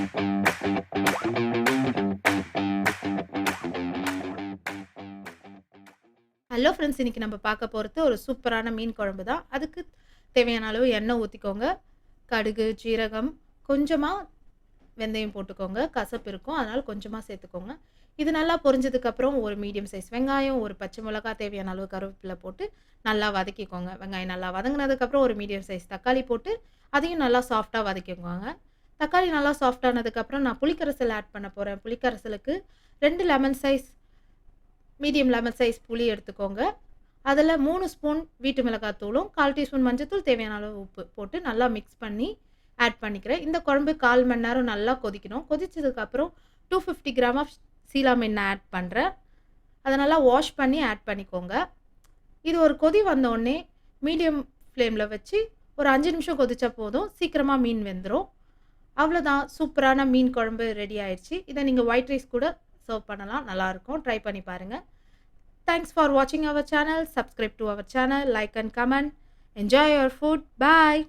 Hello friends, இன்றைக்கி நம்ம பார்க்க போகிறது ஒரு சூப்பரான மீன் குழம்பு தான். அதுக்கு தேவையான அளவு எண்ணெய் ஊற்றிக்கோங்க. கடுகு, ஜீரகம், கொஞ்சமாக வெந்தயம் போட்டுக்கோங்க. கசப்பு இருக்கும், அதனால் கொஞ்சமாக சேர்த்துக்கோங்க. இது நல்லா பொரிஞ்சதுக்கப்புறம் ஒரு மீடியம் சைஸ் வெங்காயம், ஒரு பச்சை மிளகாய், தேவையான அளவு கருவேப்பிலை போட்டு நல்லா வதக்கிக்கோங்க. வெங்காயம் நல்லா வதங்கினதுக்கப்புறம் ஒரு மீடியம் சைஸ் தக்காளி போட்டு அதையும் நல்லா சாஃப்டாக வதக்கிக்கோங்க. தக்காளி நல்லா சாஃப்டானதுக்கப்புறம் நான் புளிக்கரைசல் ஆட் பண்ண போகிறேன். புளிக்கரைசலுக்கு 2 lemon size medium lemon size புளி எடுத்துக்கோங்க. அதில் 3 ஸ்பூன் வீட்டு மிளகாய் தூளும் 1/4 டீஸ்பூன் மஞ்சத்தூள், தேவையான அளவு உப்பு போட்டு நல்லா மிக்ஸ் பண்ணி ஆட் பண்ணிக்கிறேன். இந்த குழம்பு 1/4 மணி நேரம் நல்லா கொதிக்கணும். கொதிச்சதுக்கப்புறம் 250 கிராம் ஆஃப் சீலா மீன் ஆட் பண்ணுறேன். அதை நல்லா வாஷ் பண்ணி ஆட் பண்ணிக்கோங்க. இது ஒரு கொதி வந்தோடனே மீடியம் ஃப்ளேமில் வச்சு ஒரு 5 நிமிஷம் கொதிச்சா போதும். சீக்கிரமாக மீன் வெந்துடும். அவ்வளோதான், சூப்பரான மீன் குழம்பு ரெடி ஆயிடுச்சு. இதை நீங்கள் ஒயிட் ரைஸ் கூட சர்வ் பண்ணலாம். நல்லாயிருக்கும். ட்ரை பண்ணி பாருங்கள். Thanks for watching our channel. Subscribe to our channel, like and comment. Enjoy your food. Bye.